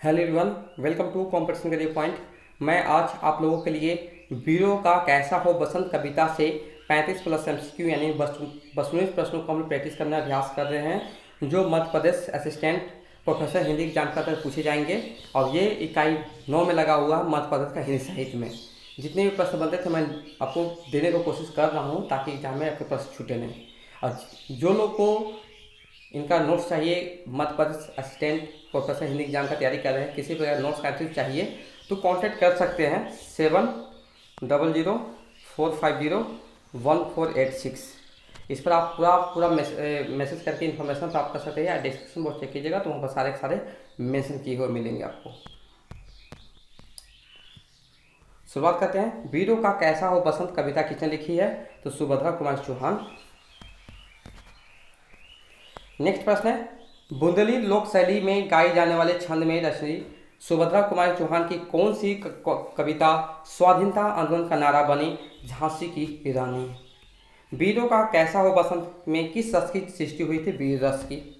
Hello everyone, welcome to competition career point. मैं आज आप लोगों के लिए वीरों का कैसा हो बसंत कविता से 35+ MCQ यानी 92 प्रश्नों को हम प्रैक्टिस करना अभ्यास कर रहे हैं, जो Madhya Pradesh assistant professor Hindi exam का तरफ पूछे जाएंगे। और ये इकाई 9 में लगा हुआ मध्य प्रदेश का हिंदी साहित्य में जितने भी प्रश्न बनते थे मैं आपको देने की कोशिश कर रहा हूँ ताकि एग्जाम में आपके प्रश्न छूटे नहीं। और जो लोग को इनका नोट्स चाहिए, Madhya Pradesh assistant professor Hindi exam का तैयारी कर रहे हैं, किसी प्रकार नोट्स का चाहिए तो कांटेक्ट कर सकते हैं 7004501486। इस पर आप पूरा मैसेज करके इन्फॉर्मेशन प्राप्त कर सकते हैं, या डिस्क्रिप्शन बॉक्स चेक कीजिएगा तो वहाँ पर सारे सारे मेंशन किए हुए मिलेंगे आपको। शुरुआत करते हैं। वीरों का कैसा हो बसंत कविता किसने लिखी है? तो सुभद्रा कुमार चौहान। नेक्स्ट प्रश्न है, बुंदेली लोक शैली में गाई जाने वाले छंद में रचनी सुभद्रा कुमारी चौहान की कौन सी कविता स्वाधीनता आंदोलन का नारा बनी झांसी की रानी? वीरों का कैसा हो बसंत में किस रस की सृष्टि हुई थी? वीर रस की।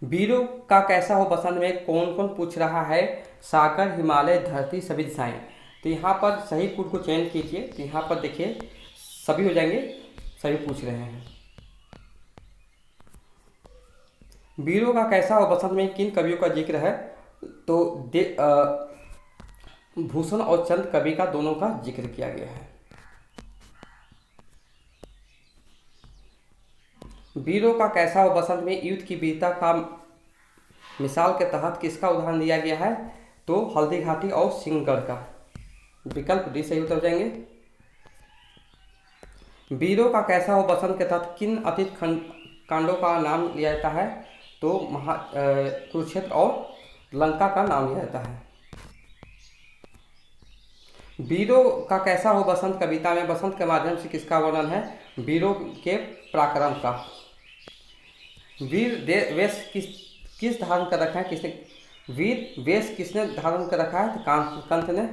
वीरों का कैसा हो बसंत में कौन कौन पूछ रहा है? सागर, हिमालय, धरती, सभी दिशाएं। तो यहाँ पर सही कोड को चयन कीजिए। तो यहाँ पर देखिए सभी हो जाएंगे, सभी पूछ रहे हैं। वीरों का कैसा हो बसंत में किन कवियों का जिक्र है? तो भूषण और चंद कवि का दोनों का जिक्र किया गया है। वीरों का कैसा हो बसंत में युद्ध की वीरता का मिसाल के तहत किसका उदाहरण दिया गया है? तो हल्दी घाटी और सिंहगढ़ का। विकल्प डी सही उत्तर जाएंगे। वीरों का कैसा हो बसंत के तहत किन अतीत कांडों का नाम लिया जाता है? तो कुरुक्षेत्र और लंका का नाम लिया जाता है। वीरों का कैसा हो बसंत कविता में बसंत के माध्यम से किसका वर्णन है? वीरों के पराक्रम का। वीर वेश किस धारण कर रखा है? किसने वीर वेश किसने धारण कर रखा है? तो कंस ने।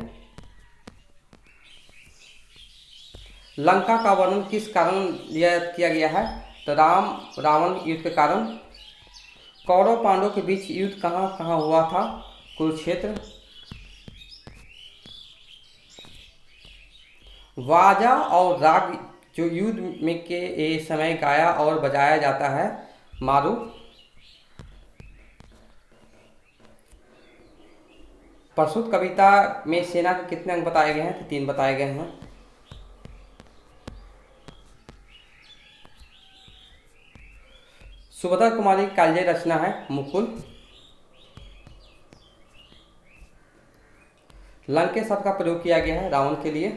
लंका का वर्णन किस कारण किया गया है? तो रावण युद्ध के कारण। कौरव पांडवों के बीच युद्ध कहाँ कहाँ हुआ था? कुरुक्षेत्र। वाजा और राग जो युद्ध में के समय गाया और बजाया जाता है? मारू। प्रस्तुत कविता में सेना के कितने अंग बताए गए हैं? तो 3 बताए गए हैं। सुभद्रा कुमारी की काव्य रचना है मुकुल। लंकेश शब्द का प्रयोग किया गया है रावण के लिए।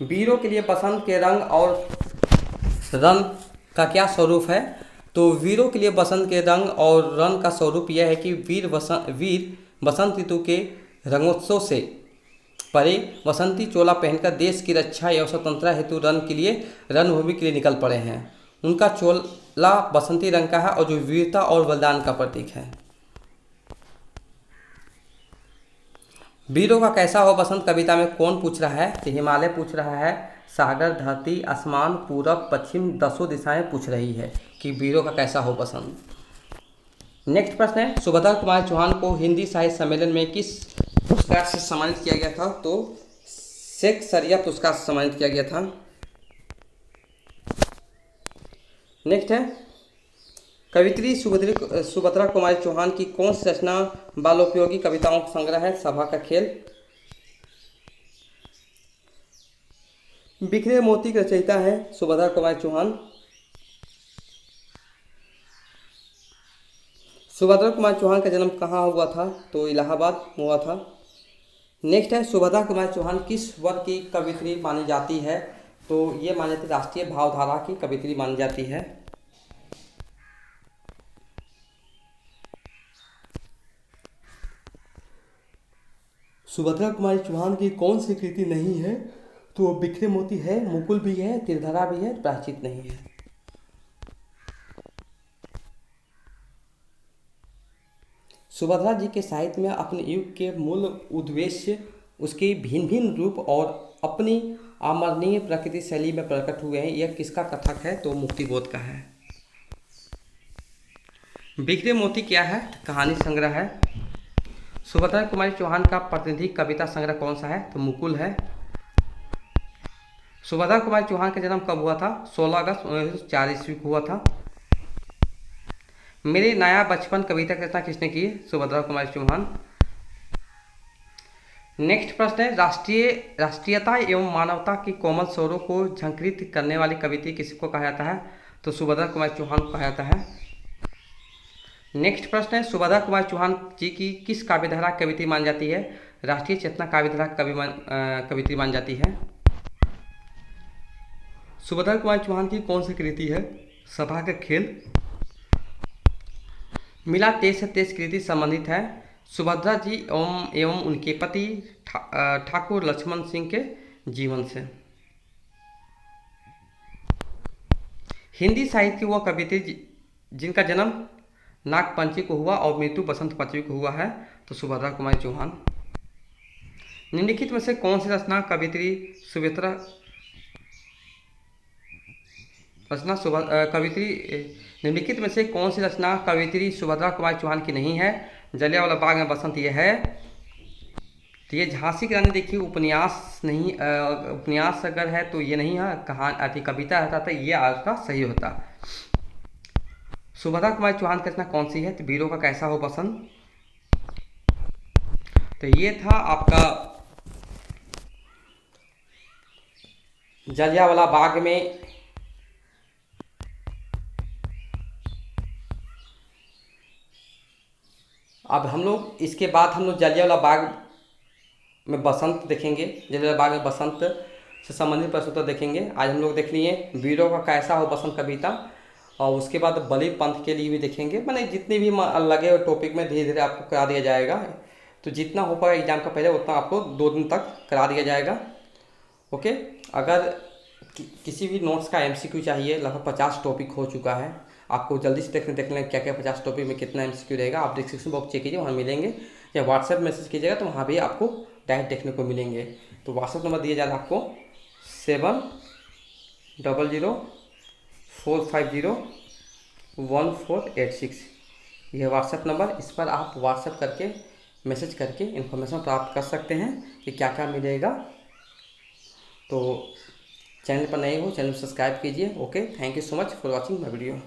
वीरों के लिए बसंत के रंग और रंग का क्या स्वरूप है? तो वीरों के लिए बसंत के रंग और रंग का स्वरूप यह है कि वीर बसंत ऋतु के रंगोत्सव से परे बसंती चोला पहनकर देश की रक्षा एवं स्वतंत्रता हेतु रणभूमि के लिए निकल पड़े हैं। उनका चोला बसंती रंग का है और जो वीरता और बलिदान का प्रतीक है। वीरों का कैसा हो बसंत कविता में कौन पूछ रहा है? तो हिमालय पूछ रहा है। सागर, धरती, आसमान, पूरब, पश्चिम, 10 दिशाएं पूछ रही है कि वीरों का कैसा हो बसंत। नेक्स्ट प्रश्न है, सुभद्रा कुमार चौहान को हिंदी साहित्य सम्मेलन में किस पुरस्कार से सम्मानित किया गया था? तो शेखसरिया पुरस्कार से सम्मानित किया गया था। नेक्स्ट है, कवित्री सुभद्रा कुमारी चौहान की कौन सी रचना बालोपयोगी कविताओं का संग्रह है? सभा का खेल। बिखरे मोती की रचयिता है सुभद्रा कुमारी चौहान। सुभद्रा कुमार चौहान का जन्म कहाँ हुआ था? तो इलाहाबाद हुआ था। नेक्स्ट है, सुभद्रा कुमार चौहान किस वर्ग की कवित्री मानी जाती है? तो ये मानी जाती है राष्ट्रीय भावधारा की कवित्री मानी जाती है। सुभद्रा कुमारी चौहान की कौन सी कृति नहीं है? तो बिखरे मोती है, मुकुल भी है, त्रिधरा भी है, प्रायश्चित नहीं है। सुभद्रा जी के साहित्य में अपने युग के मूल उद्देश्य, उसके भिन्न भिन्न रूप और अपनी अमरणीय प्रकृति शैली में प्रकट हुए हैं, यह किसका कथक है? तो मुक्तिबोध का है। बिखरे मोती क्या है? कहानी संग्रह है। सुभद्रा कुमारी चौहान का प्रतिनिधि कविता संग्रह कौन सा है? तो मुकुल है। सुभद्रा कुमारी चौहान का जन्म कब हुआ था? 16 अगस्त 1904 ईस्वी को हुआ था। मेरे नया बचपन कविता की रचना किसने की? सुभद्रा कुमारी चौहान। नेक्स्ट प्रश्न है, राष्ट्रीयता एवं मानवता की कोमल स्वरों को झंकृत करने वाली कविता किसको कहा जाता है? तो सुभद्रा कुमारी चौहान को कहा जाता है। नेक्स्ट प्रश्न है, सुभद्रा कुमारी चौहान जी की किस काव्यधारा कविता मानी जाती है? राष्ट्रीय चेतना काव्यधारा कविता मानी जाती है। सुभद्रा कुमारी चौहान की कौन सी कृति है? सभा का खेल। मिला तेज से तेज कृति संबंधित है सुभद्रा जी एवं उनके पति ठाकुर लक्ष्मण सिंह के जीवन से। हिंदी साहित्य की वह कवित्री जिनका जन्म नागपंचमी को हुआ और मृत्यु बसंत पंचमी को हुआ है, तो सुभद्रा कुमारी चौहान। निम्नलिखित में से कौन सी रचना कवित्री निम्नलिखित में से कौन सी रचना कवित्री सुभद्रा कुमारी चौहान की नहीं है? जलियांवाला बाग में बसंत ये है। तो ये झांसी की रानी देखिए उपन्यास नहीं, उपन्यास अगर है तो ये नहीं है, कहानी कविता रहता था, ये आपका सही होता। सुभद्रा कुमारी चौहान की रचना कौन सी है? तो वीरों का कैसा हो बसंत। तो ये था आपका जलियांवाला बाग में अब हम लोग इसके बाद हम लोग जलियांवाला बाग में बसंत देखेंगे। जलियांवाला बाग में बसंत से संबंधित प्रश्न उत्तर देखेंगे। आज हम लोग देख लिए वीरों का कैसा हो बसंत कविता, और उसके बाद बलि पंथ के लिए भी देखेंगे। मैंने जितने भी लगे टॉपिक में धीरे धीरे आपको करा दिया जाएगा। तो जितना हो पाएगा एग्जाम का पहले उतना आपको 2 दिन तक करा दिया जाएगा। ओके, अगर किसी भी नोट्स का MCQ चाहिए, लगभग 50 टॉपिक हो चुका है, आपको जल्दी से देख लें क्या क्या 50 टॉपिक में कितना MCQ रहेगा। आप डिस्क्रिप्शन बॉक्स चेक कीजिए, वहाँ मिलेंगे, या व्हाट्सएप मैसेज कीजिएगा तो वहाँ भी आपको डायरेक्ट देखने को मिलेंगे। तो व्हाट्सएप नंबर दिया जा रहा है आपको 7004501486। यह व्हाट्सएप नंबर, इस पर आप व्हाट्सएप करके मैसेज करके इन्फॉर्मेशन प्राप्त कर सकते हैं कि क्या क्या मिलेगा। तो चैनल पर नए हो, चैनल सब्सक्राइब कीजिए। Okay, thank you so much for watching my video.